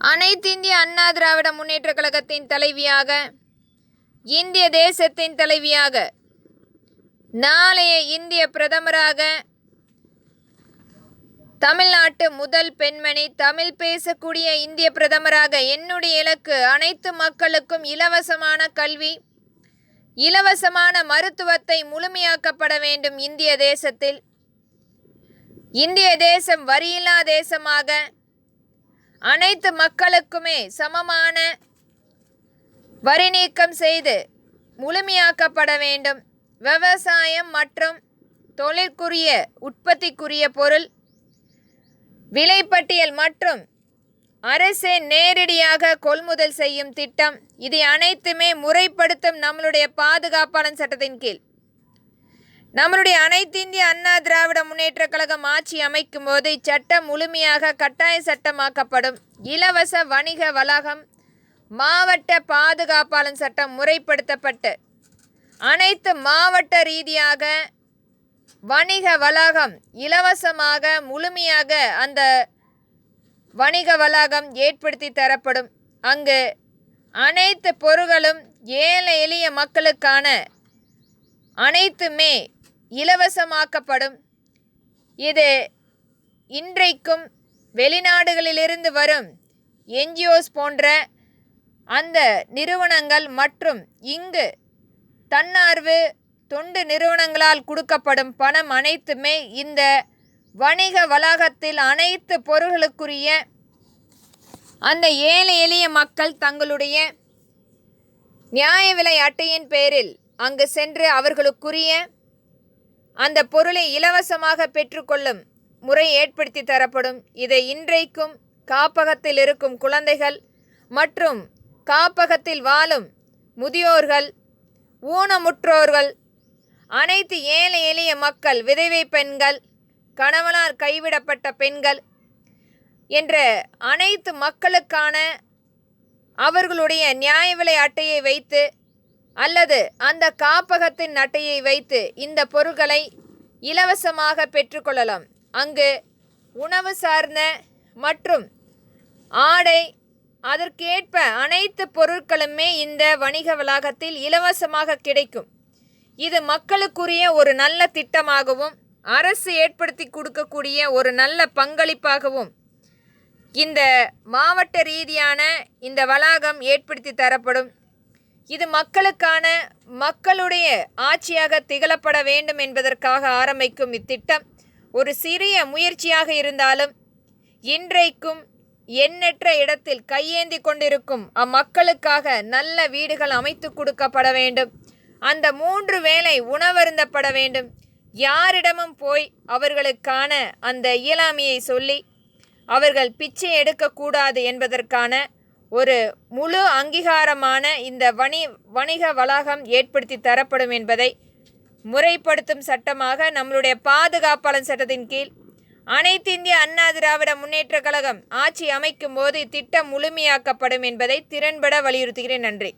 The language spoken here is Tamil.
அனைத்திந்திய அண்ணா திராவிட முன்னேற்றக் கழகத்தின் தலைவியாக, இந்திய தேசத்தின் தலைவியாக, நாளைய இந்திய பிரதமராக, தமிழ்நாட்டு முதல் பெண்மணி, தமிழ் பேசக்கூடிய இந்திய பிரதமராக என்னுடைய இலக்கு அனைத்து மக்களுக்கும் இலவசமான கல்வி, இலவசமான மருத்துவத்தை முழுமையாக்கப்பட வேண்டும். இந்திய தேசத்தில் இந்திய தேசம் வரியில்லா தேசமாக அனைத்து மக்களுக்குமே சமமான வரி நீக்கம் செய்து முழுமையாக்கப்பட வேண்டும். விவசாயம் மற்றும் தொழிற்குரிய உற்பத்திக்குரிய பொருள் விலைப்பட்டியல் மற்றும் அரசே நேரடியாக கொள்முதல் செய்யும் திட்டம், இதை அனைத்துமே முறைப்படுத்தும் நம்மளுடைய பாதுகாப்பாளர் சட்டத்தின் கீழ் நம்மளுடைய அனைத்திந்திய அண்ணா திராவிட முன்னேற்றக் கழகம் ஆட்சி அமைக்கும் போது இச்சட்டம் முழுமையாக கட்டாய சட்டமாக்கப்படும். இலவச வணிக வளாகம் மாவட்ட பாதுகாப்பாளர் சட்டம் முறைப்படுத்தப்பட்டு அனைத்து மாவட்ட ரீதியாக வணிக வளாகம் இலவசமாக முழுமையாக அந்த வணிக வளாகம் ஏற்படுத்தி தரப்படும். அங்கு அனைத்து பொருட்களும் ஏழை எளிய மக்களுக்கான அனைத்துமே இலவசமாக்கப்படும். இது இன்றைக்கும் வெளிநாடுகளிலிருந்து வரும் என்ஜிஓஸ் போன்ற அந்த நிறுவனங்கள் மற்றும் இங்கு தன்னார்வ தொண்டு நிறுவனங்களால் கொடுக்கப்படும் பணம் அனைத்துமே இந்த வணிக வளாகத்தில் அனைத்து பொருட்களுக்குரிய அந்த ஏழை எளிய மக்கள் தங்களுடைய நியாய விலை அட்டையின் பேரில் அங்கு சென்று அவர்களுக்குரிய அந்த பொருளை இலவசமாக பெற்றுக்கொள்ளும் முறை ஏற்படுத்தி தரப்படும். இதை இன்றைக்கும் காப்பகத்தில் இருக்கும் குழந்தைகள் மற்றும் காப்பகத்தில் வாழும் முதியோர்கள், ஊனமுற்றோர்கள், அனைத்து ஏழை எளிய மக்கள், விதவை பெண்கள், கணவனால் கைவிடப்பட்ட பெண்கள் என்ற அனைத்து மக்களுக்கான அவர்களுடைய நியாய விலை அட்டையை வைத்து அல்லது அந்த காப்பகத்தின் அட்டையை வைத்து இந்த பொருட்களை இலவசமாக பெற்றுக்கொள்ளலாம். அங்கு உணவு சார்ந்த மற்றும் ஆடை அதற்கேற்ப அனைத்து பொருட்களுமே இந்த வணிக வளாகத்தில் இலவசமாக கிடைக்கும். இது மக்களுக்குரிய ஒரு நல்ல திட்டமாகவும் அரசு ஏற்படுத்தி கொடுக்கக்கூடிய ஒரு நல்ல பங்களிப்பாகவும் இந்த மாவட்ட ரீதியான இந்த வளாகம் ஏற்படுத்தி தரப்படும். இது மக்களுக்கான மக்களுடைய ஆட்சியாக திகழப்பட வேண்டும் என்பதற்காக ஆரம்பிக்கும் இத்திட்டம் ஒரு சிறிய முயற்சியாக இருந்தாலும் இன்றைக்கும் எண்ணற்ற இடத்தில் கையேந்தி கொண்டிருக்கும் அம்மக்களுக்காக நல்ல வீடுகள் அமைத்து கொடுக்கப்பட வேண்டும். அந்த 3 வேளை உணவருந்தப்பட வேண்டும். யாரிடமும் போய் அவர்களுக்கான அந்த இயலாமையை சொல்லி அவர்கள் பிச்சை எடுக்கக்கூடாது என்பதற்கான ஒரு முழு அங்கீகாரமான இந்த வணிக வளாகம் ஏற்படுத்தி தரப்படும் என்பதை முறைப்படுத்தும் சட்டமாக நம்மளுடைய பாதுகாப்பாளர் சட்டத்தின் கீழ் அனைத்திந்திய அண்ணா திராவிட முன்னேற்றக் கழகம் ஆட்சி அமைக்கும் போது இத்திட்டம் முழுமையாக்கப்படும் என்பதை திறன்பட வலியுறுத்துகிறேன். நன்றி.